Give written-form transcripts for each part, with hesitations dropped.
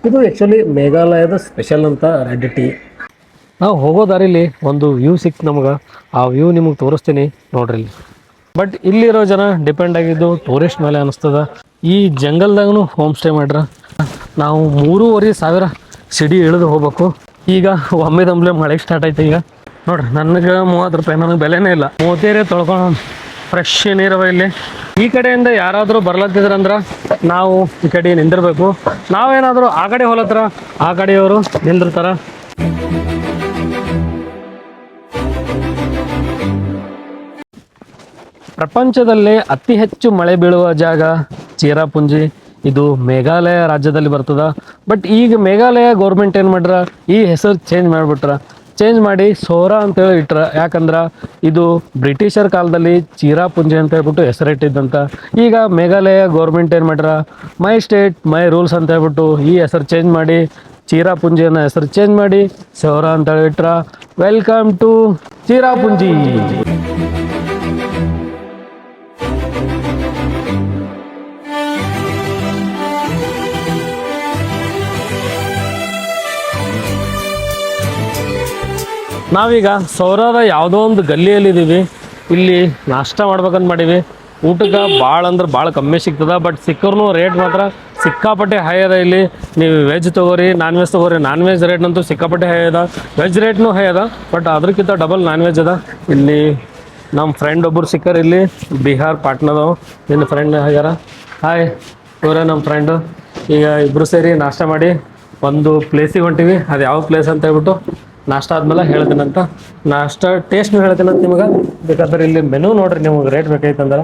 ಇದು ಆ್ಯಕ್ಚುಲಿ ಮೇಘಾಲಯದ ಸ್ಪೆಷಲ್ ಅಂತ ರೆಡ್ ಟೀ. ನಾವು ಹೋಗೋ ದಾರಿಲಿ ಒಂದು ವ್ಯೂ ಸಿಕ್ತು ನಮಗೆ. ಆ ವ್ಯೂ ನಿಮಗೆ ತೋರಿಸ್ತೀನಿ ನೋಡ್ರಿ ಇಲ್ಲಿ. ಬಟ್ ಇಲ್ಲಿರೋ ಜನ ಡಿಪೆಂಡ್ ಆಗಿದ್ದು ಟೂರಿಸ್ಟ್ ಮೇಲೆ ಅನಿಸ್ತದ. ಈ ಜಂಗಲ್ದಾಗೂ ಹೋಮ್ ಸ್ಟೇ ಮಾಡ್ರ. ನಾವು 3,500 ಸಿಡಿ ಇಳಿದು ಹೋಗ್ಬೇಕು. ಈಗ ಒಮ್ಮೆದಂಬ್ಲೆ ಮಳೆಗೆ ಸ್ಟಾರ್ಟ್ ಆಯ್ತು. ಈಗ ನೋಡ್ರಿ, ನನಗೆ 30 ರೂಪಾಯಿ, ನನಗೆ ಬೆಲೆನೇ ಇಲ್ಲ. 35 ತೊಳ್ಕೊಂಡು ಫ್ರೆಶ್ ನೀರವ ಇಲ್ಲಿ. ಈ ಕಡೆಯಿಂದ ಯಾರಾದರೂ ಬರ್ಲತ್ತಿದ್ರಂದ್ರೆ ನಾವು ಈ ಕಡೆ ನಿಂದಿರ್ಬೇಕು. ನಾವೇನಾದರೂ ಆ ಕಡೆ ಹೋಲತ್ರ ಆ ಕಡೆಯವರು ನಿಂದಿರ್ತಾರ. ಪ್ರಪಂಚದಲ್ಲೇ ಅತಿ ಹೆಚ್ಚು ಮಳೆ ಬೀಳುವ ಜಾಗ ಚಿರಾಪುಂಜಿ. ಇದು ಮೇಘಾಲಯ ರಾಜ್ಯದಲ್ಲಿ ಬರ್ತದ. ಬಟ್ ಈಗ ಮೇಘಾಲಯ ಗೌರ್ಮೆಂಟ್ ಏನು ಮಾಡ್ರ, ಈ ಹೆಸರು ಚೇಂಜ್ ಮಾಡಿಬಿಟ್ರ. ಚೇಂಜ್ ಮಾಡಿ ಸೋರಾ ಅಂತೇಳಿ ಇಟ್ರ. ಯಾಕಂದ್ರೆ ಇದು ಬ್ರಿಟಿಷರ್ ಕಾಲದಲ್ಲಿ ಚಿರಾಪುಂಜಿ ಅಂತ ಹೇಳ್ಬಿಟ್ಟು ಹೆಸರಿಟ್ಟಿದ್ದಂತ. ಈಗ ಮೇಘಾಲಯ ಗೌರ್ಮೆಂಟ್ ಏನು ಮಾಡ್ರ, ಮೈ ಸ್ಟೇಟ್ ಮೈ ರೂಲ್ಸ್ ಅಂತ ಹೇಳ್ಬಿಟ್ಟು ಈ ಹೆಸರು ಚೇಂಜ್ ಮಾಡಿ ಚಿರಾಪುಂಜಿಯನ್ನು ಹೆಸರು ಚೇಂಜ್ ಮಾಡಿ ಸೋರಾ ಅಂತ ಇಟ್ರ. Welcome to Cherrapunji. ನಾವೀಗ ಸೌರಾದ ಯಾವುದೋ ಒಂದು ಗಲ್ಲಿಯಲ್ಲಿದ್ದೀವಿ. ಇಲ್ಲಿ ನಾಷ್ಟ ಮಾಡ್ಬೇಕಂತ ಮಾಡೀವಿ. ಊಟಕ್ಕೆ ಭಾಳ ಅಂದ್ರೆ ಭಾಳ ಕಮ್ಮಿ ಸಿಗ್ತದ. ಬಟ್ ಸಿಕ್ಕರೂ ರೇಟ್ ಮಾತ್ರ ಸಿಕ್ಕಾಪಟ್ಟೆ ಹೈ ಅದ. ಇಲ್ಲಿ ನೀವು ವೆಜ್ ತೊಗೋರಿ, ನಾನ್ ವೆಜ್ ತೊಗೋರಿ. ನಾನ್ ವೆಜ್ ರೇಟ್ನಂತೂ ಸಿಕ್ಕಾಪಟ್ಟೆ ಹೈ ಅದ. ವೆಜ್ ರೇಟ್ನೂ ಹೈ ಅದ. ಬಟ್ ಅದಕ್ಕಿಂತ ಡಬಲ್ ನಾನ್ ವೆಜ್ ಅದ. ಇಲ್ಲಿ ನಮ್ಮ ಫ್ರೆಂಡ್ ಒಬ್ಬರು ಸಿಕ್ಕರು ಇಲ್ಲಿ, ಬಿಹಾರ್ ಪಾಟ್ನದವು. ನಿನ್ನ ಫ್ರೆಂಡ್ ಆಗ್ಯಾರ. ಹಾಯ್, ಇವರೇ ನಮ್ಮ ಫ್ರೆಂಡು. ಈಗ ಇಬ್ಬರು ಸೇರಿ ನಾಷ್ಟ ಮಾಡಿ ಒಂದು ಪ್ಲೇಸಿಗೆ ಹೊಂಟಿವಿ. ಅದು ಯಾವ ಪ್ಲೇಸ್ ಅಂತ ಹೇಳ್ಬಿಟ್ಟು ನಾಷ್ಟ ಆದ್ಮೇಲೆ ಹೇಳ್ತೀನಂತ. ನಾಷ್ಟ ಟೇಸ್ಟ್ನು ಹೇಳ್ತೀನಂತ ನಿಮಗೆ. ಬೇಕಾದ್ರೆ ಇಲ್ಲಿ ಮೆನು ನೋಡ್ರಿ, ನಿಮಗೆ ರೇಟ್ ಬೇಕಾಯ್ತಂದ್ರೆ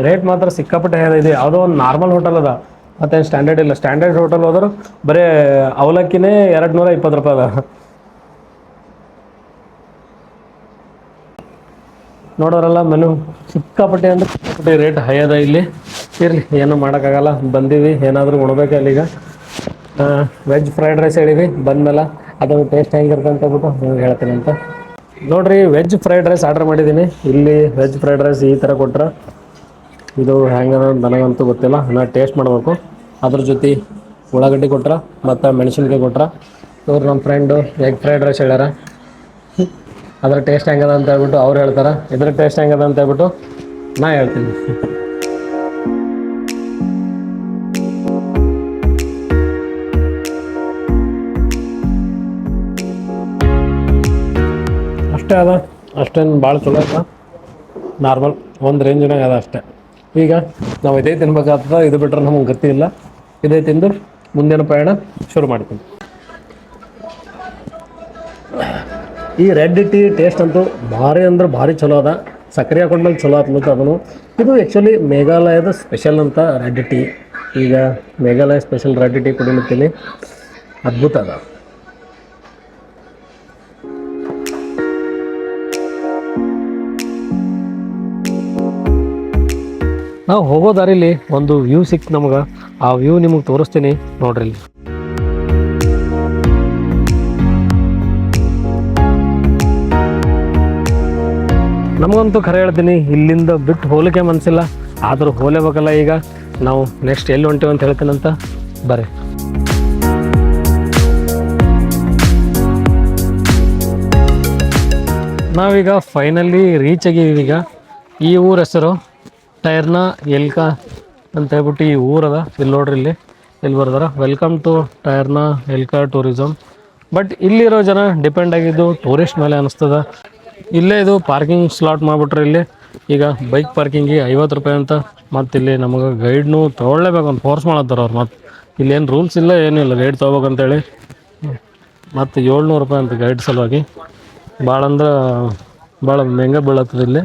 ರೇಟ್ ಮಾತ್ರ ಸಿಕ್ಕಾಪಟ್ಟೆ ಇದೆ. ಯಾವುದೋ ಒಂದು ನಾರ್ಮಲ್ ಹೋಟೆಲ್ ಅದ, ಮತ್ತೇನು ಸ್ಟ್ಯಾಂಡರ್ಡ್ ಇಲ್ಲ. ಸ್ಟ್ಯಾಂಡರ್ಡ್ ಹೋಟೆಲ್ ಹೋದ್ರೆ ಬರೀ ಅವಲಕ್ಕಿನೇ 220 ರೂಪಾಯಿ ಅದ. ನೋಡೋರಲ್ಲ, ಮೆನು ಸಿಕ್ಕಾಪಟ್ಟೆ ಅಂದ್ರೆ ಸಿಕ್ಕಾಪಟ್ಟೆ ರೇಟ್ ಹೈ ಅದ ಇಲ್ಲಿ. ಇರಲಿ, ಏನೂ ಮಾಡೋಕ್ಕಾಗಲ್ಲ. ಬಂದೀವಿ, ಏನಾದರೂ ಉಣ್ಬೇಕು. ಅಲ್ಲಿಗ ವೆಜ್ ಫ್ರೈಡ್ ರೈಸ್ ಹೇಳಿವಿ. ಬಂದಮೇಲೆ ಅದು ಟೇಸ್ಟ್ ಹೆಂಗಿರುತ್ತೆ ಅಂತ ಹೇಳ್ಬಿಟ್ಟು ಹೇಳ್ತೀನಿ ಅಂತ. ನೋಡಿರಿ, ವೆಜ್ ಫ್ರೈಡ್ ರೈಸ್ ಆರ್ಡ್ರ್ ಮಾಡಿದ್ದೀನಿ. ಇಲ್ಲಿ ವೆಜ್ ಫ್ರೈಡ್ ರೈಸ್ ಈ ಥರ ಕೊಟ್ರೆ ಇದು ಹೆಂಗೆ ನನಗಂತೂ ಗೊತ್ತಿಲ್ಲ. ನಾನು ಟೇಸ್ಟ್ ಮಾಡಬೇಕು. ಅದ್ರ ಜೊತೆ ಉಳ್ಳಾಗಡ್ಡಿ ಕೊಟ್ರೆ ಮತ್ತು ಮೆಣಸಿನ್ಕಾಯಿ ಕೊಟ್ರೆ. ಇವ್ರು ನಮ್ಮ ಫ್ರೆಂಡು ಎಗ್ ಫ್ರೈಡ್ ರೈಸ್ ಹೇಳ್ಯಾರ. ಅದ್ರ ಟೇಸ್ಟ್ ಹೆಂಗದ ಅಂತ ಹೇಳ್ಬಿಟ್ಟು ಅವ್ರು ಹೇಳ್ತಾರೆ. ಇದ್ರ ಟೇಸ್ಟ್ ಹೆಂಗದ ಅಂತ ಹೇಳ್ಬಿಟ್ಟು ನಾ ಹೇಳ್ತೀನಿ. ಅಷ್ಟೇ ಅದ, ಅಷ್ಟೇನು ಭಾಳ ಚಲೋ ಅದ. ನಾರ್ಮಲ್ ಒಂದು ರೇಂಜಿನಾಗ ಅದ ಅಷ್ಟೇ. ಈಗ ನಾವು ಇದೇ ತಿನ್ಬೇಕಾಗ್ತದ. ಇದು ಬಿಟ್ರೆ ನಮಗೆ ಗತಿ ಇಲ್ಲ. ಇದೇ ತಿಂದು ಮುಂದಿನ ಪಯಣ ಶುರು ಮಾಡ್ತೀನಿ. ಈ ರೆಡ್ ಟೀ ಟೇಸ್ಟ್ ಅಂತೂ ಭಾರಿ ಅಂದ್ರೆ ಭಾರಿ ಚಲೋ ಅದ. ಸಕ್ಕರೆ ಹಾಕೊಂಡ್ಮೇಲೆ ಚಲೋ ಆಗ್ತದೆ ಅದನ್ನು. ಇದು ಆ್ಯಕ್ಚುಲಿ ಮೇಘಾಲಯದ ಸ್ಪೆಷಲ್ ಅಂತ ರೆಡ್ ಟೀ. ಈಗ ಮೇಘಾಲಯ ಸ್ಪೆಷಲ್ ರೆಡ್ ಟೀ ಕುಡಿಲತ್ತೀನಿ. ಅದ್ಭುತ ಅದ. ನಾವು ಹೋಗೋ ದಾರಿಲಿ ಒಂದು ವ್ಯೂ ಸಿಕ್ತು ನಮಗೆ. ಆ ವ್ಯೂ ನಿಮಗೆ ತೋರಿಸ್ತೀನಿ ನೋಡ್ರಿ. ನಮಗಂತೂ ಖರೆ ಹೇಳ್ತೀನಿ, ಇಲ್ಲಿಂದ ಬಿಟ್ಟು ಹೋಲಿಕೆ ಮನಸ್ಸಿಲ್ಲ. ಆದರೂ ಹೋಲೇಬೇಕಲ್ಲ. ಈಗ ನಾವು ನೆಕ್ಸ್ಟ್ ಎಲ್ಲಿ ಹೊಂಟೀವಿ ಅಂತ ಹೇಳ್ತೀನಂತ ಬರ್ರಿ. ನಾವೀಗ ಫೈನಲಿ ರೀಚ್ ಆಗಿದ್ದೀವಿ. ಈಗ ಈ ಊರ ಹೆಸರು ಟೈರ್ನಾ ಎಲ್ಕಾ ಅಂತ ಹೇಳ್ಬಿಟ್ಟು ಈ ಊರದ. ಇಲ್ಲಿ ನೋಡ್ರಿ, ಇಲ್ಲಿ ಬರ್ದಾರ ವೆಲ್ಕಮ್ ಟು ಟೈರ್ನಾ ಎಲ್ಕಾ ಟೂರಿಸಮ್. ಬಟ್ ಇಲ್ಲಿರೋ ಜನ ಡಿಪೆಂಡ್ ಆಗಿದ್ದು ಟೂರಿಸ್ಟ್ ಮೇಲೆ ಅನಿಸ್ತದ. ಇಲ್ಲೇ ಇದು ಪಾರ್ಕಿಂಗ್ ಸ್ಲಾಟ್ ಮಾಡಿಬಿಟ್ರೆ ಇಲ್ಲಿ. ಈಗ ಬೈಕ್ ಪಾರ್ಕಿಂಗಿಗೆ 50 ರೂಪಾಯಿ ಅಂತ. ಮತ್ತು ಇಲ್ಲಿ ನಮಗೆ ಗೈಡ್ನು ತೊಗೊಳ್ಳೇಬೇಕು ಅಂತ ಫೋರ್ಸ್ ಮಾಡತ್ತಾರ ಅವ್ರು. ಮತ್ತು ಇಲ್ಲೇನು ರೂಲ್ಸ್ ಇಲ್ಲ, ಏನೂ ಇಲ್ಲ. ಗೈಡ್ ತೊಗೋಬೇಕಂತೇಳಿ ಮತ್ತು 700 ರೂಪಾಯಿ ಅಂತ ಗೈಡ್ ಸಲುವಾಗಿ. ಭಾಳ ಅಂದ್ರೆ ಭಾಳ ಮೆಹಂಗ ಬೀಳತ್ತದ ಇಲ್ಲಿ.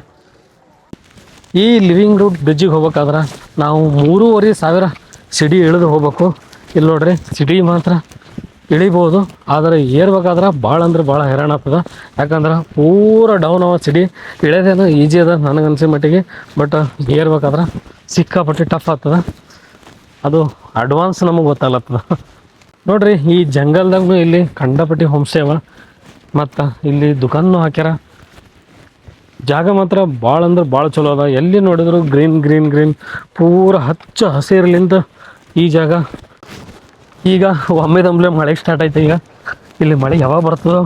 ಈ ಲಿವಿಂಗ್ ರೂಟ್ ಬ್ರಿಡ್ಜಿಗೆ ಹೋಗ್ಬೇಕಾದ್ರೆ ನಾವು 3,500 ಸಿಡಿ ಇಳಿದು ಹೋಗ್ಬೇಕು. ಇಲ್ಲಿ ನೋಡ್ರಿ, ಸಿಡಿ ಮಾತ್ರ ಇಳಿಬೋದು, ಆದರೆ ಏರ್ಬೇಕಾದ್ರೆ ಭಾಳ ಅಂದ್ರೆ ಭಾಳ ಹೈರಾಣ ಆಗ್ತದ. ಯಾಕಂದ್ರೆ ಪೂರ ಡೌನ್ ಅವ ಸಿಡಿ. ಇಳಿಯೋದೇನು ಈಜಿ ಅದ ನನಗನ್ಸಿ ಮಟ್ಟಿಗೆ. ಬಟ್ ಏರ್ಬೇಕಾದ್ರೆ ಸಿಕ್ಕಾಪಟ್ಟೆ ಟಫ್ ಆಗ್ತದ. ಅದು ಅಡ್ವಾನ್ಸ್ ನಮಗೆ ಗೊತ್ತಾಗ್ಲತ್ತದ. ನೋಡ್ರಿ, ಈ ಜಂಗಲ್ದಾಗೂ ಇಲ್ಲಿ ಕಂಡಪಟ್ಟಿ ಹೋಮ್ ಸ್ಟೇ ಅವ. ಮತ್ತು ಇಲ್ಲಿ ದುಕಾನು ಹಾಕ್ಯಾರ. ಜಾಗ ಮಾತ್ರ ಭಾಳ ಅಂದ್ರೆ ಭಾಳ ಚಲೋ ಅದ. ಎಲ್ಲಿ ನೋಡಿದ್ರು ಗ್ರೀನ್ ಗ್ರೀನ್ ಗ್ರೀನ್, ಪೂರ ಹಚ್ಚ ಹಸಿರಲಿಂದ ಈ ಜಾಗ ಈಗ ಒಮ್ಮೆದಂಬ್ಲೆ ಮಳೆ ಸ್ಟಾರ್ಟ್ ಆಯ್ತು. ಈಗ ಇಲ್ಲಿ ಮಳೆ ಯಾವಾಗ ಬರ್ತದೋ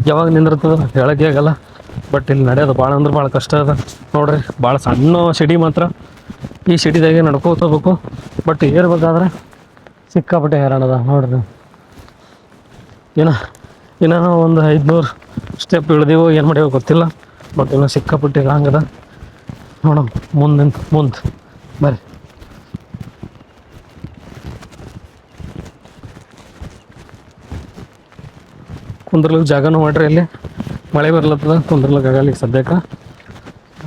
ಯಾವಾಗ ನಿಂದಿರ್ತದೋ ಹೇಳೋಕ್ಕೆ ಆಗಲ್ಲ. ಬಟ್ ಇಲ್ಲಿ ನಡೆಯೋದು ಭಾಳ ಅಂದ್ರೆ ಭಾಳ ಕಷ್ಟ ಅದ ನೋಡ್ರಿ. ಭಾಳ ಸಣ್ಣ ಸಿಟಿ ಮಾತ್ರ, ಈ ಸಿಟಿದಾಗೆ ನಡ್ಕೋತ ಹೋಗ್ಬೇಕು. ಬಟ್ ಏರ್ಬೇಕಾದ್ರೆ ಸಿಕ್ಕಾಪಟ್ಟೆ ಹೈರಾಣ ಅದ ನೋಡ್ರಿ. ಇನ್ನೂ ಒಂದು 500 ಸ್ಟೆಪ್ ಇಳ್ದೀವೋ ಏನು ಮಾಡ್ಯಾವ ಗೊತ್ತಿಲ್ಲ. ಬಟ್ ಇನ್ನೂ ಸಿಕ್ಕಾಪಟ್ಟೆ ಹಂಗದ ನೋಡಮ್ ಮುಂದೆ ಬರ್ರಿ. ಕುಂದ್ರಲಿಕ್ಕೆ ಜಾಗನೂ ಮಾಡ್ರಿ. ಅಲ್ಲಿ ಮಳೆ ಬರ್ಲತ್ತದ, ಕುಂದ್ರಲಿಕ್ಕೆ ಆಗಲ್ಲ ಈಗ ಸದ್ಯಕ್ಕೆ.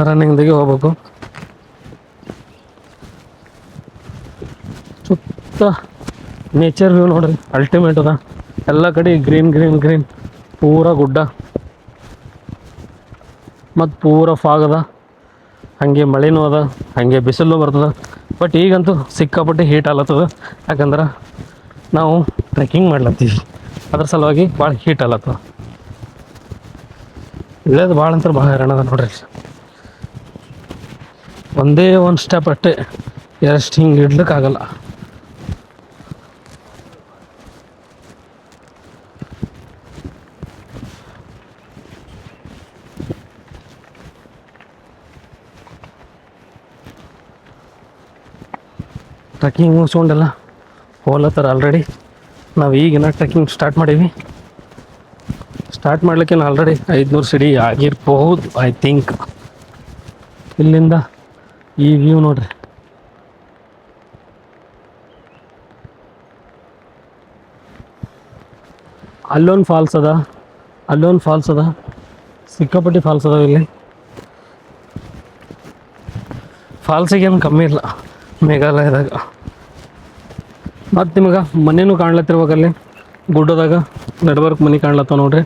ರನ್ನಿಂಗ್ದಾಗೆ ಹೋಗ್ಬೇಕು. ಸುತ್ತ ನೇಚರ್ ವ್ಯೂ ನೋಡ್ರಿ, ಅಲ್ಟಿಮೇಟ್ ಅದ. ಎಲ್ಲ ಕಡೆ ಗ್ರೀನ್ ಗ್ರೀನ್ ಗ್ರೀನ್, ಪೂರ ಗುಡ್ಡ ಮತ್ತು ಪೂರ ಫಾಗ್ ಅದ. ಹಾಗೆ ಮಳೆನೂ ಅದ, ಹಾಗೆ ಬಿಸಿಲು ಬರ್ತದೆ. ಬಟ್ ಈಗಂತೂ ಸಿಕ್ಕಾಪಟ್ಟೆ ಹೀಟ್ ಆಗ್ಲತ್ತದ. ಯಾಕಂದ್ರೆ ನಾವು ಟ್ರೆಕ್ಕಿಂಗ್ ಮಾಡ್ಲತ್ತೀವಿ, ಅದ್ರ ಸಲುವಾಗಿ ಭಾಳ ಹೀಟ್ ಆಗ್ಲತ್ತದ. ಇಳ್ಯೋದು ಭಾಳ ಅಂತ ಭಾಳ ಹೈರಾಣ ಅದ ನೋಡ್ರಿ. ಒಂದೇ ಒಂದು ಸ್ಟೆಪ್ ಅಷ್ಟೇ, ಎಷ್ಟು ಹಿಂಗೆ ಇಡ್ಲಿಕ್ಕಾಗಲ್ಲ. Trekking ಮುಗಿಸ್ಕೊಂಡೆಲ್ಲ ಹೋಗ್ಲತ್ತಾರ already. ನಾವು ಈಗಿನ ಟ್ರೆಕ್ಕಿಂಗ್ ಸ್ಟಾರ್ಟ್ ಮಾಡೀವಿ. ಸ್ಟಾರ್ಟ್ ಮಾಡ್ಲಿಕ್ಕೆ ಆಲ್ರೆಡಿ 500 ಸಿಡಿ ಆಗಿರ್ಬಹುದು ಐ ಥಿಂಕ್. ಇಲ್ಲಿಂದ ಈ ವ್ಯೂ ನೋಡ್ರಿ. ಅಲ್ಲೊಂದು ಫಾಲ್ಸ್ ಅದ, ಸಿಕ್ಕಾಪಟ್ಟಿ ಫಾಲ್ಸ್ ಅದಾವ ಇಲ್ಲಿ. ಫಾಲ್ಸಿಗೇನು ಕಮ್ಮಿ ಇಲ್ಲ ಮೇಘಾಲಯದಾಗ. ಮತ್ತು ನಿಮಗೆ ಮನೇನೂ ಕಾಣ್ಲತ್ತಿರ್ಬೇಕಲ್ಲಿ ಗುಡ್ಡದಾಗ ನೆಟ್ವರ್ಕ್ ಮನೆ ಕಾಣ್ಲತ್ತವ ನೋಡ್ರಿ.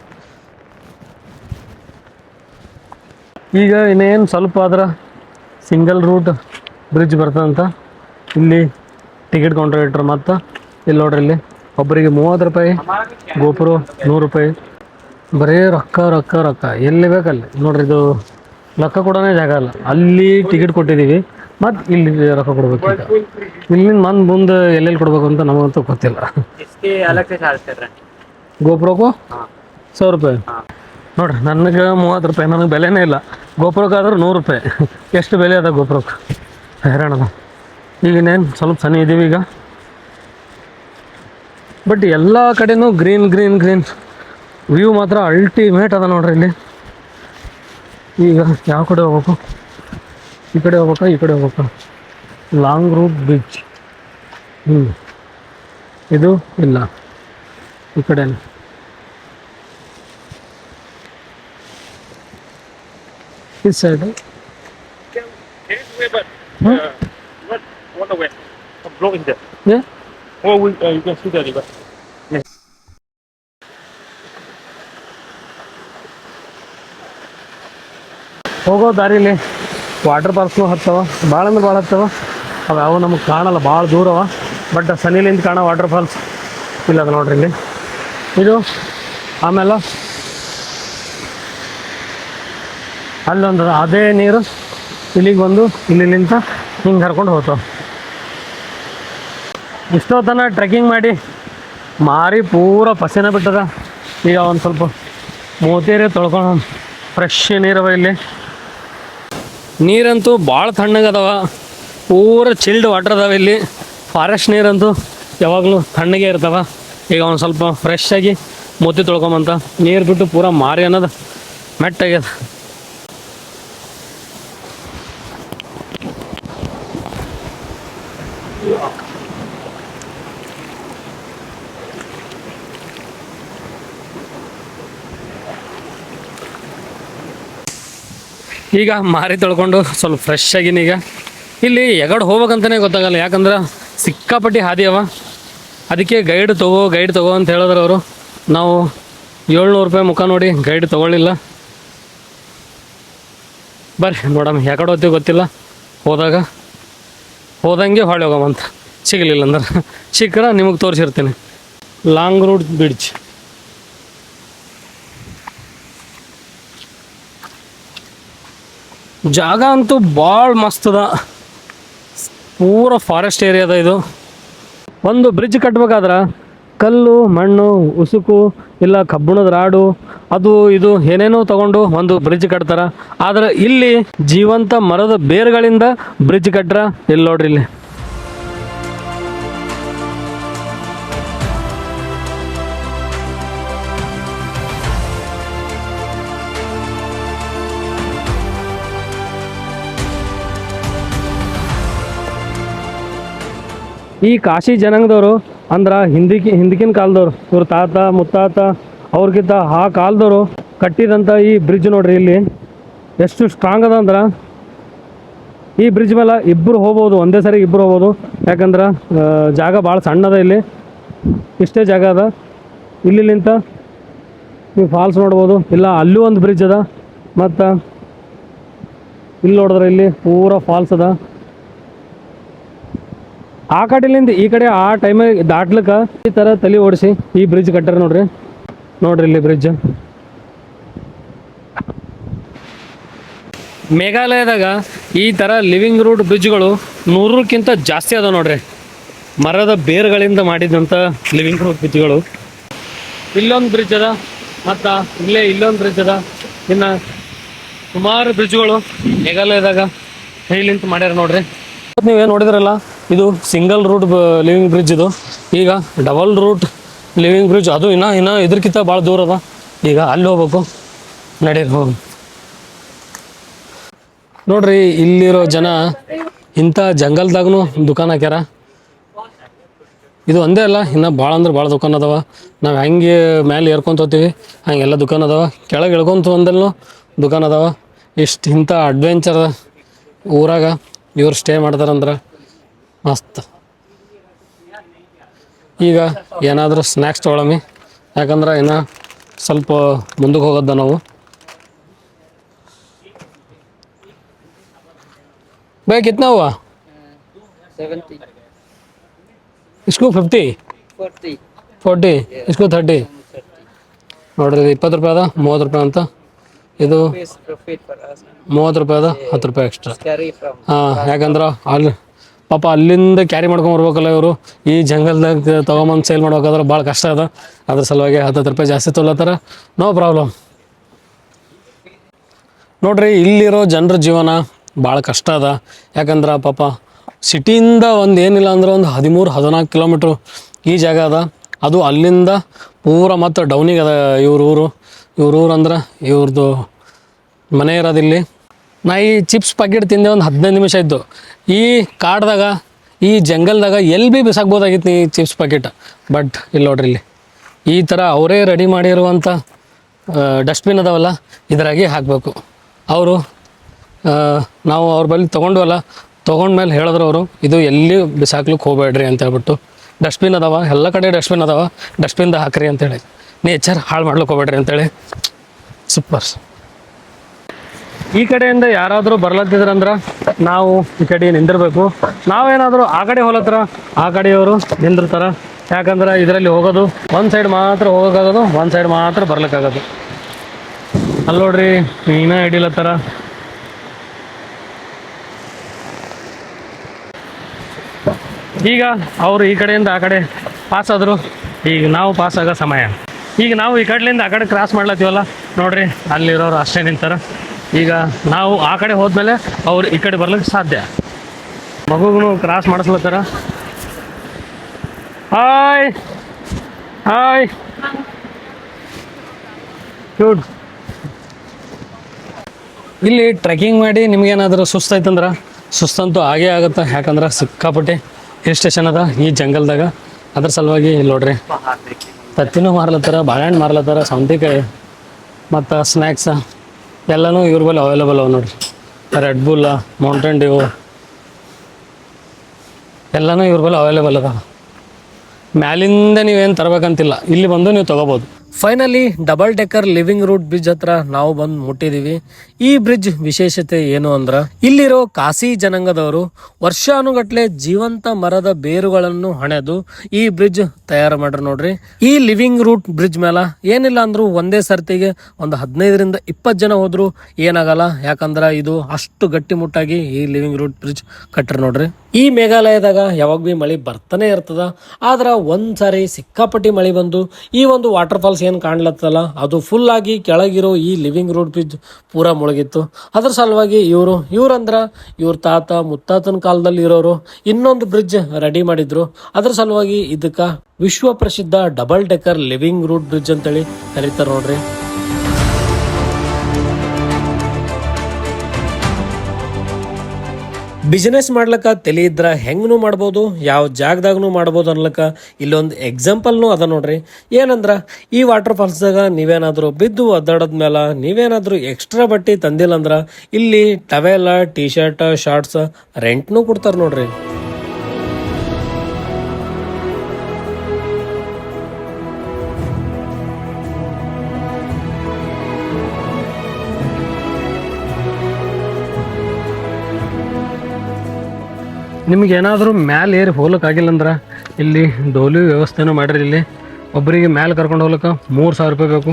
ಈಗ ಇನ್ನೇನು ಸ್ವಲ್ಪ ಆದ್ರೆ ಸಿಂಗಲ್ ರೂಟ್ ಬ್ರಿಡ್ಜ್ ಬರ್ತದಂತ. ಇಲ್ಲಿ ಟಿಕೆಟ್ ಕೌಂಟರ್ ಇಟ್ರೆ ಮತ್ತು ಇಲ್ಲಿ ನೋಡ್ರಿ, ಇಲ್ಲಿ ಒಬ್ಬರಿಗೆ 30 ರೂಪಾಯಿ, ಗೋಪುರ 100 ರೂಪಾಯಿ. ಬರೀ ರೊಕ್ಕ ಎಲ್ಲಿ ಬೇಕಲ್ಲಿ ನೋಡ್ರಿ. ಇದು ರೊಕ್ಕ ಕೊಡೋನೇ ಜಾಗ ಅಲ್ಲ, ಅಲ್ಲಿ ಟಿಕೆಟ್ ಕೊಟ್ಟಿದ್ದೀವಿ ಮತ್ತು ಇಲ್ಲಿ ರೊಕ್ಕ ಕೊಡ್ಬೇಕು. ಇಲ್ಲಿಂದ ಮುಂದೆ ಎಲ್ಲೆಲ್ಲಿ ಕೊಡ್ಬೇಕು ಅಂತ ನಮಗಂತೂ ಗೊತ್ತಿಲ್ಲ. ಗೋಪುರಕ್ಕೂ 100 ರೂಪಾಯಿ ನೋಡ್ರಿ. ನನಗೆ 30 ರೂಪಾಯಿ, ನನಗೆ ಬೆಲೆನೇ ಇಲ್ಲ. ಗೋಪುರಕ್ಕಾದ್ರೆ 100 ರೂಪಾಯಿ. ಎಷ್ಟು ಬೆಲೆ ಅದ ಗೋಪುರಕ್ಕೆ, ಹೈರಾಣದ. ಈಗಿನೇನು ಸ್ವಲ್ಪ ಸನಿ ಇದ್ದೀವಿ ಈಗ. ಬಟ್ ಎಲ್ಲ ಕಡೆನೂ ಗ್ರೀನ್ ಗ್ರೀನ್ ಗ್ರೀನ್ ವ್ಯೂ ಮಾತ್ರ ಅಲ್ಟಿಮೇಟ್ ಅದ ನೋಡ್ರಿ ಇಲ್ಲಿ. ಈಗ ಯಾವ ಕಡೆ ಹೋಗ್ಬೇಕು, ಈ ಕಡೆ ಹೋಗ್ಬೇಕಾ? Long route bridge. ಇದು ಇಲ್ಲ, ಈ ಕಡೆ ಈ ಸೈಡ್. ಹೋಗೋ ದಾರಿಲಿ ವಾಟರ್ ಫಾಲ್ಸ್ನೂ ಹತ್ತವ, ಭಾಳ ಅಂದ್ರೆ ಭಾಳ ಹತ್ತವ. ಅವು ಯಾವ ನಮಗೆ ಕಾಣಲ್ಲ, ಭಾಳ ದೂರ ಅವ. ಬಟ್ ಸನಿಲಿಂದ ಕಾಣೋ ವಾಟರ್ ಫಾಲ್ಸ್ ಇಲ್ಲ ಅದು ನೋಡ್ರಿ ಇಲ್ಲಿ. ಇದು ಆಮೇಲೆ ಅಲ್ಲೊಂದು ಅದೇ ನೀರು ಇಲ್ಲಿಗೆ ಬಂದು ಇಲ್ಲಿಂದ ಹಿಂಗೆ ಹರ್ಕೊಂಡು ಹೋಗ್ತಾವ. ಇಷ್ಟೊತ್ತನ ಟ್ರೆಕ್ಕಿಂಗ್ ಮಾಡಿ ಮಾರಿ ಪೂರ ಪಸೆನ ಬಿಟ್ಟದ. ಈಗ ಒಂದು ಸ್ವಲ್ಪ ಮೂತೇರಿ ತೊಳ್ಕೊಂಡು ಫ್ರೆಶ್ ನೀರವ ಇಲ್ಲಿ. ನೀರಂತೂ ಭಾಳ ತಣ್ಣಗದವ, ಪೂರ ಚಿಲ್ಡ್ ವಾಟರ್ ಅದಾವ ಇಲ್ಲಿ. ಫಾರೆಸ್ಟ್ ನೀರಂತೂ ಯಾವಾಗಲೂ ತಣ್ಣಗೆ ಇರ್ತಾವ. ಈಗ ಒಂದು ಸ್ವಲ್ಪ ಫ್ರೆಶ್ ಆಗಿ ಮೂತಿ ತೊಳ್ಕೊಂಬಂತ ನೀರು ಬಿಟ್ಟು ಪೂರ ಮಾರಿ ಅನ್ನೋದು ಮೆಟ್ಟಾಗ್ಯದ. ಈಗ ಮಾರಿ ತೊಳ್ಕೊಂಡು ಸ್ವಲ್ಪ ಫ್ರೆಶ್ ಆಗಿನ ಈಗ ಇಲ್ಲಿ ಎಗಡೆ ಹೋಗ್ಬೇಕಂತಲೇ ಗೊತ್ತಾಗಲ್ಲ. ಯಾಕಂದ್ರೆ ಸಿಕ್ಕಾಪಟ್ಟಿ ಹಾದಿ ಅವ. ಅದಕ್ಕೆ ಗೈಡ್ ತಗೋ ಅಂತ ಹೇಳಿದ್ರು ಅವರು. ನಾವು 700 ರೂಪಾಯಿ ಮುಖ ನೋಡಿ ಗೈಡ್ ತೊಗೊಳ್ಳಿಲ್ಲ. ಬರ್ರಿ ನೋಡಮ್ಮ ಯಾಕಡೆ ಹೋಗ್ತೀವಿ ಗೊತ್ತಿಲ್ಲ. ಹೋದಂಗೆ ಹೊಳೆ ಹೋಗಮ್ಮಂತ. ಸಿಗಲಿಲ್ಲ ಅಂದ್ರೆ ಸಿಕ್ಕರೆ ನಿಮಗೆ ತೋರಿಸಿರ್ತೀನಿ. Long route bridge. ಜಾಗ ಅಂತೂ ಭಾಳ ಮಸ್ತದ, ಪೂರ ಫಾರೆಸ್ಟ್ ಏರಿಯಾ ಅದ ಇದು. ಒಂದು ಬ್ರಿಡ್ಜ್ ಕಟ್ಬೇಕಾದ್ರೆ ಕಲ್ಲು ಮಣ್ಣು ಉಸುಕು ಇಲ್ಲ ಕಬ್ಬಿಣದ ರಾಡು ಅದು ಇದು ಏನೇನೋ ತಗೊಂಡು ಒಂದು ಬ್ರಿಡ್ಜ್ ಕಟ್ತಾರ. ಆದ್ರೆ ಇಲ್ಲಿ ಜೀವಂತ ಮರದ ಬೇರುಗಳಿಂದ ಬ್ರಿಡ್ಜ್ ಕಟ್ರ. ಇಲ್ಲಿ ನೋಡ್ರಿ ಇಲ್ಲಿ ಈ ಕಾಶಿ ಜನಾಂಗದವರು ಅಂದ್ರೆ ಹಿಂದಕ್ಕಿನ ಕಾಲದವ್ರು, ಇವ್ರ ತಾತ ಮುತ್ತಾತ ಅವ್ರಿಗಿಂತ ಆ ಕಾಲದವರು ಕಟ್ಟಿದಂಥ ಈ ಬ್ರಿಡ್ಜ್ ನೋಡ್ರಿ ಇಲ್ಲಿ ಎಷ್ಟು ಸ್ಟ್ರಾಂಗ್ ಅದ ಅಂದ್ರೆ ಈ ಬ್ರಿಡ್ಜ್ ಮೇಲೆ ಇಬ್ಬರು ಹೋಗ್ಬೋದು, ಒಂದೇ ಸರಿ ಇಬ್ಬರು ಹೋಗ್ಬೋದು. ಯಾಕಂದ್ರೆ ಜಾಗ ಭಾಳ ಸಣ್ಣದ, ಇಲ್ಲಿ ಇಷ್ಟೇ ಜಾಗ ಅದ. ಇಲ್ಲಿಂತ ನೀವು ಫಾಲ್ಸ್ ನೋಡ್ಬೋದು. ಇಲ್ಲ ಅಲ್ಲೂ ಒಂದು ಬ್ರಿಡ್ಜ್ ಅದ. ಮತ್ತು ಇಲ್ಲಿ ನೋಡಿದ್ರೆ ಇಲ್ಲಿ ಪೂರಾ ಫಾಲ್ಸ್ ಅದ. ಆ ಕಡೆಲಿಂದ ಈ ಕಡೆ ಆ ಟೈಮಿಗೆ ದಾಟ್ಲಿಕ್ಕೆ ಈ ಥರ ತಲೆ ಓಡಿಸಿ ಈ ಬ್ರಿಡ್ಜ್ ಕಟ್ಟಾರ ನೋಡ್ರಿ. ನೋಡ್ರಿ ಇಲ್ಲಿ ಬ್ರಿಡ್ಜ್. ಮೇಘಾಲಯದಾಗ ಈ ಥರ ಲಿವಿಂಗ್ ರೂಟ್ ಬ್ರಿಡ್ಜ್ಗಳು 100ಕ್ಕಿಂತ ಜಾಸ್ತಿ ಅದಾವ ನೋಡ್ರಿ. ಮರದ ಬೇರುಗಳಿಂದ ಮಾಡಿದಂಥ ಲಿವಿಂಗ್ ರೂಟ್ ಬ್ರಿಡ್ಜ್ಗಳು. ಇಲ್ಲೊಂದು ಬ್ರಿಡ್ಜ್ ಅದ, ಮತ್ತು ಇಲ್ಲೊಂದು ಬ್ರಿಡ್ಜ್ ಅದ. ಇನ್ನು ಸುಮಾರು ಬ್ರಿಡ್ಜ್ಗಳು ಮೇಘಾಲಯದಾಗ ಕೈಲಿಂತ ಮಾಡ್ಯಾರ ನೋಡ್ರಿ. ನೀವೇನು ನೋಡಿದ್ರಲ್ಲ, ಇದು ಸಿಂಗಲ್ ರೂಟ್ ಲಿವಿಂಗ್ ಬ್ರಿಡ್ಜ್. ಇದು ಈಗ ಡಬಲ್ ರೂಟ್ ಲಿವಿಂಗ್ ಬ್ರಿಡ್ಜ್. ಅದು ಇನ್ನು ಇದ್ರಕ್ಕಿಂತ ಭಾಳ ದೂರ ಅದ. ಈಗ ಅಲ್ಲಿ ಹೋಗ್ಬೇಕು, ನಡೀರಿ ಹೋಗಿ ನೋಡ್ರಿ. ಇಲ್ಲಿರೋ ಜನ ಇಂಥ ಜಂಗಲ್ದಾಗೂ ದುಕಾನ್ ಹಾಕ್ಯಾರ. ಇದು ಒಂದೇ ಅಲ್ಲ, ಇನ್ನು ಭಾಳ ಅಂದ್ರೆ ಭಾಳ ದುಕಾನ್ ಅದಾವ. ನಾವು ಹೆಂಗೆ ಮೇಲೆ ಏರ್ಕೊಂತ ಹೋಗ್ತೀವಿ ಹಂಗೆಲ್ಲ ದುಕಾನ್ ಅದಾವ. ಕೆಳಗೆ ಇಳ್ಕೊಂತ ಬಂದಲ್ಲೂ ದುಕಾನ್ ಅದಾವ. ಇಂಥ ಅಡ್ವೆಂಚರ್ ಊರಾಗ ಇವ್ರು ಸ್ಟೇ ಮಾಡ್ತಾರಂದ್ರೆ ಮಸ್ತ್. ಈಗ ಏನಾದರೂ ಸ್ನ್ಯಾಕ್ಸ್ ತೊಗೊಳಮಿ, ಯಾಕಂದ್ರೆ ಇನ್ನು ಸ್ವಲ್ಪ ಮುಂದಕ್ಕೆ ಹೋಗೋದ ನಾವು. भाई कितना हुआ? 70 इसको 50 40 इसको 30 ನೋಡ್ರಿ. 20 ರೂಪಾಯಿ ಅದ, 30 ರೂಪಾಯಿ ಅಂತ. ಇದು 30 ರೂಪಾಯಿ ಅದ, 10 ರೂಪಾಯಿ ಎಕ್ಸ್ಟ್ರಾ. ಹಾಂ, ಯಾಕಂದ್ರೆ ಅಲ್ಲಿ ಪಾಪ ಅಲ್ಲಿಂದ ಕ್ಯಾರಿ ಮಾಡ್ಕೊಂಬರ್ಬೇಕಲ್ಲ ಇವರು. ಈ ಜಂಗಲ್ದಾಗ ತೊಗೊಂಬಂದು ಸೇಲ್ ಮಾಡ್ಬೇಕಾದ್ರೆ ಭಾಳ ಕಷ್ಟ ಅದ. ಅದ್ರ ಸಲುವಾಗಿ 10 ರೂಪಾಯಿ ಜಾಸ್ತಿ ತೊಗೊಳತ್ತಾರ. No problem. ನೋಡ್ರಿ, ಇಲ್ಲಿರೋ ಜನರ ಜೀವನ ಭಾಳ ಕಷ್ಟ ಅದ. ಯಾಕಂದ್ರೆ ಪಾಪ ಸಿಟಿಯಿಂದ ಒಂದು ಏನಿಲ್ಲ ಅಂದ್ರೆ ಒಂದು 13-14 ಕಿಲೋಮೀಟ್ರು ಈ ಜಾಗ ಅದ. ಅದು ಅಲ್ಲಿಂದ ಪೂರ ಮತ್ತು ಡೌನಿಗೆ ಅದ ಇವ್ರ ಊರು ಅಂದ್ರೆ ಇವ್ರದ್ದು ಮನೆ ಇರೋದಿಲ್ಲಿ. ನಾ ಈ ಚಿಪ್ಸ್ ಪ್ಯಾಕೆಟ್ ತಿಂದೆ ಒಂದು 15 ನಿಮಿಷ ಇದ್ದು. ಈ ಕಾಡ್ದಾಗ ಈ ಜಂಗಲ್ದಾಗ ಎಲ್ಲಿ ಭೀ ಬಿಸಾಕ್ಬೋದಾಗಿತ್ತು ಈ ಚಿಪ್ಸ್ ಪ್ಯಾಕೆಟ್. ಬಟ್ ಇಲ್ಲಿ ನೋಡ್ರಿ, ಇಲ್ಲಿ ಈ ಥರ ಅವರೇ ರೆಡಿ ಮಾಡಿರುವಂಥ ಡಸ್ಟ್ಬಿನ್ ಅದಾವಲ್ಲ, ಇದರಾಗೆ ಹಾಕಬೇಕು. ಅವರು ನಾವು ಅವ್ರ ಬಳಿ ತೊಗೊಂಡ್ವಲ್ಲ, ತೊಗೊಂಡ್ಮೇಲೆ ಹೇಳಿದ್ರು ಅವರು, ಇದು ಎಲ್ಲಿ ಬಿಸಾಕ್ಲಿಕ್ಕೆ ಹೋಗಬೇಡ್ರಿ ಅಂತ ಹೇಳ್ಬಿಟ್ಟು. ಡಸ್ಟ್ಬಿನ್ ಅದಾವ, ಎಲ್ಲ ಕಡೆ ಡಸ್ಟ್ಬಿನ್ ಅದಾವ, ಡಸ್ಟ್ಬಿನ್ದಾಗ ಹಾಕ್ರಿ ಅಂತೇಳಿ. ನೇಚರ್ ಹಾಳು ಮಾಡ್ಲಿಕ್ಕೆ ಹೋಗ್ಬೇಡ್ರಿ ಅಂತೇಳಿ. ಸೂಪರ್. ಈ ಕಡೆಯಿಂದ ಯಾರಾದರೂ ಬರ್ಲತ್ತಿದ್ರಂದ್ರೆ ನಾವು ಈ ಕಡೆ ನಿಂದಿರಬೇಕು. ನಾವೇನಾದರೂ ಆ ಕಡೆ ಹೋಲತ್ರ ಆ ಕಡೆಯವರು ನಿಂದಿರ್ತಾರೆ. ಯಾಕಂದ್ರೆ ಇದರಲ್ಲಿ ಹೋಗೋದು ಒಂದು ಸೈಡ್ ಮಾತ್ರ ಹೋಗೋಕ್ಕಾಗೋದು, ಒಂದು ಸೈಡ್ ಮಾತ್ರ ಬರ್ಲಿಕ್ಕಾಗೋದು. ಅಲ್ಲಿ ನೋಡ್ರಿ, ಮೀನ ಹಿಡಿಲತ್ತಾರ. ಈಗ ಅವರು ಈ ಕಡೆಯಿಂದ ಆ ಕಡೆ ಪಾಸ್ ಆದರು. ಈಗ ನಾವು ಪಾಸ್ ಆಗೋ ಸಮಯ. ಈಗ ನಾವು ಈ ಕಡೆಯಿಂದ ಆ ಕಡೆ ಕ್ರಾಸ್ ಮಾಡ್ಲತ್ತೀವಲ್ಲ ನೋಡ್ರಿ, ಅಲ್ಲಿರೋರು ಅಷ್ಟೇ ನಿಂತಾರೆ. ಈಗ ನಾವು ಆ ಕಡೆ ಹೋದ್ಮೇಲೆ ಅವ್ರು ಈ ಕಡೆ ಬರ್ಲಿಕ್ಕೆ ಸಾಧ್ಯ. ಮಗುಗೂ ಕ್ರಾಸ್ ಮಾಡಿಸ್ಲತ್ತಾರ. Hi hi cute. ಇಲ್ಲಿ ಟ್ರೆಕ್ಕಿಂಗ್ ಮಾಡಿ ನಿಮ್ಗೇನಾದರೂ ಸುಸ್ತಾಯ್ತಂದ್ರೆ, ಸುಸ್ತಂತೂ ಆಗೇ ಆಗುತ್ತೆ. ಯಾಕಂದ್ರೆ ಸಿಕ್ಕಾಪಟ್ಟೆ ಹಿಲ್ ಸ್ಟೇಷನ್ ಅದ ಈ ಜಂಗಲ್ದಾಗ. ಅದ್ರ ಸಲುವಾಗಿ ಇಲ್ಲಿ ನೋಡ್ರಿ, ತತ್ತಿನೂ ಮಾರ್ಲತ್ತಾರ, ಬಾಳೆಹಣ್ಣು ಮಾರ್ಲತ್ತಾರ, ಸೌಂತಿಕಾಯಿ ಮತ್ತು ಸ್ನ್ಯಾಕ್ಸ ಎಲ್ಲನೂ ಇವ್ರ ಬಳಿ ಅವೈಲೇಬಲ್ ಅವ ನೋಡ್ರಿ. ರೆಡ್ ಬುಲ್ಲ, ಮೌಂಟೇನ್ ಡ್ಯೂ ಎಲ್ಲನೂ ಇವ್ರ ಬಳಿ ಅವೈಲೇಬಲ್ ಅದ. ಮ್ಯಾಲಿಂದ ನೀವೇನು ತರಬೇಕಂತಿಲ್ಲ, ಇಲ್ಲಿ ಬಂದು ನೀವು ತೊಗೋಬೋದು. Finally double decker living root bridge ಹತ್ರ ನಾವು ಬಂದು ಮುಟ್ಟಿದೀವಿ. ಈ ಬ್ರಿಡ್ಜ್ ವಿಶೇಷತೆ ಏನು ಅಂದ್ರ ಇಲ್ಲಿರೋ ಕಾಸಿ ಜನಾಂಗದವರು ವರ್ಷಾನುಗಟ್ಲೆ ಜೀವಂತ ಮರದ ಬೇರುಗಳನ್ನು ಹಣೆದು ಈ ಬ್ರಿಡ್ಜ್ ತಯಾರು ಮಾಡ್ರಿ ನೋಡ್ರಿ. ಈ ಲಿವಿಂಗ್ ರೂಟ್ ಬ್ರಿಡ್ಜ್ ಮೇಲ ಏನಿಲ್ಲ ಅಂದ್ರೂ ಒಂದೇ ಸರ್ತಿಗೆ ಒಂದು 15ರಿಂದ 20 ಜನ ಹೋದ್ರು ಏನಾಗಲ್ಲ. ಯಾಕಂದ್ರ ಇದು ಅಷ್ಟು ಗಟ್ಟಿಮುಟ್ಟಾಗಿ ಈ ಲಿವಿಂಗ್ ರೂಟ್ ಬ್ರಿಡ್ಜ್ ಕಟ್ಟ್ರಿ ನೋಡ್ರಿ. ಈ ಮೇಘಾಲಯದಾಗ ಯಾವಾಗ ಬಿ ಮಳಿ ಬರ್ತಾನೆ ಇರ್ತದ. ಆದ್ರ ಒಂದ್ಸಾರಿ ಸಿಕ್ಕಾಪಟ್ಟಿ ಮಳಿ ಬಂದು ಈ ಒಂದು ವಾಟರ್ ಫಾಲ್ಸ್ ಏನ್ ಕಾಣ್ಲತ್ತಲ್ಲ ಅದು ಫುಲ್ ಆಗಿ ಕೆಳಗಿರೋ ಈ ಲಿವಿಂಗ್ ರೂಟ್ ಬ್ರಿಡ್ಜ್ ಪೂರಾ ಮುಳುಗಿತ್ತು. ಅದ್ರ ಸಲುವಾಗಿ ಇವ್ರಂದ್ರ ಇವ್ರ ತಾತ ಮುತ್ತಾತನ ಕಾಲದಲ್ಲಿ ಇರೋರು ಇನ್ನೊಂದು ಬ್ರಿಡ್ಜ್ ರೆಡಿ ಮಾಡಿದ್ರು. ಅದ್ರ ಸಲುವಾಗಿ ಇದಕ್ಕ ವಿಶ್ವ ಪ್ರಸಿದ್ಧ double decker living root bridge ಅಂತೇಳಿ ಕರೀತಾರ ನೋಡ್ರಿ. ಬಿಸಿನೆಸ್ ಮಾಡ್ಲಕ್ಕ ತಲೆ ಇದ್ರ ಹೆಂಗ್ನು ಮಾಡ್ಬೋದು, ಯಾವ ಜಾಗದಾಗನು ಮಾಡ್ಬೋದು ಅನ್ಲಕ್ಕ ಇಲ್ಲೊಂದು ಎಕ್ಸಾಂಪಲ್ನು ಅದ ನೋಡ್ರಿ. ಏನಂದ್ರ ಈ ವಾಟರ್ ಫಾಲ್ಸ್ದಾಗ ನೀವೇನಾದ್ರೂ ಬಿದ್ದು ಒದ್ದಾಡದ ಮೇಲೆ ನೀವೇನಾದ್ರೂ ಎಕ್ಸ್ಟ್ರಾ ಬಟ್ಟೆ ತಂದಿಲ್ಲ ಅಂದ್ರ ಇಲ್ಲಿ ಟವೆಲ್, ಟಿ ಶರ್ಟ್, ಶಾರ್ಟ್ಸ್ ರೆಂಟ್ನು ಕೊಡ್ತಾರ ನೋಡ್ರಿ. ನಿಮ್ಗೆ ಏನಾದರೂ ಮ್ಯಾಲೆ ಏರಿ ಹೋಗ್ಲಿಕ್ಕೆ ಆಗಿಲ್ಲ ಅಂದ್ರೆ ಇಲ್ಲಿ ಡೋಲಿ ವ್ಯವಸ್ಥೆನೂ ಮಾಡಿರಿ. ಇಲ್ಲಿ ಒಬ್ಬರಿಗೆ ಮ್ಯಾಲೆ ಕರ್ಕೊಂಡು ಹೋಗ್ಲಿಕ್ಕೆ 3,000 ರೂಪಾಯಿ ಬೇಕು.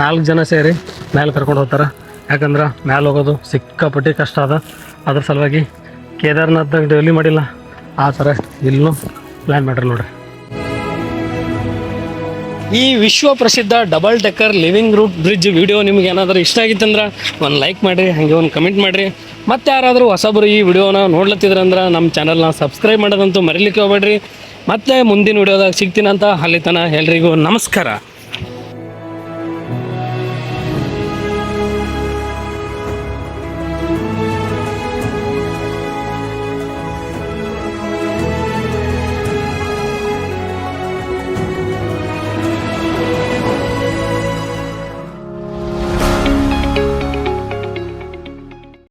4 ಜನ ಸೇರಿ ಮ್ಯಾಲೆ ಕರ್ಕೊಂಡು ಹೋಗ್ತಾರೆ. ಯಾಕಂದ್ರೆ ಮ್ಯಾಲೆ ಹೋಗೋದು ಸಿಕ್ಕಾಪಟ್ಟಿ ಕಷ್ಟ ಅದ. ಅದ್ರ ಸಲುವಾಗಿ ಕೇದಾರ್ನಾಥ್ದಾಗ ಡೋಲಿ ಮಾಡಿಲ್ಲ, ಆ ಥರ ಇಲ್ಲೂ ಪ್ಲ್ಯಾನ್ ಮಾಡಿರಿ ನೋಡ್ರಿ. ಈ ವಿಶ್ವ ಪ್ರಸಿದ್ಧ double decker living root bridge video ನಿಮ್ಗೆ ಏನಾದರೂ ಇಷ್ಟ ಆಗಿತ್ತಂದ್ರೆ ಒಂದು ಲೈಕ್ ಮಾಡಿರಿ, ಹಾಗೆ ಒಂದು ಕಮೆಂಟ್ ಮಾಡಿರಿ. ಮತ್ತೆ ಯಾರಾದರೂ ಹೊಸಬರು ಈ ವಿಡಿಯೋನ ನೋಡ್ಲತ್ತಿದ್ರಂದ್ರೆ ನಮ್ಮ ಚಾನಲ್ನ ಸಬ್ಸ್ಕ್ರೈಬ್ ಮಾಡೋದಂತೂ ಮರಿಲಿಕ್ಕೆ ಹೋಗ್ಬೇಡ್ರಿ. ಮತ್ತೆ ಮುಂದಿನ ವಿಡಿಯೋದಾಗ ಸಿಗ್ತೀನಂತ ಅಲ್ಲಿ ತನಕ ಎಲ್ರಿಗೂ ನಮಸ್ಕಾರ.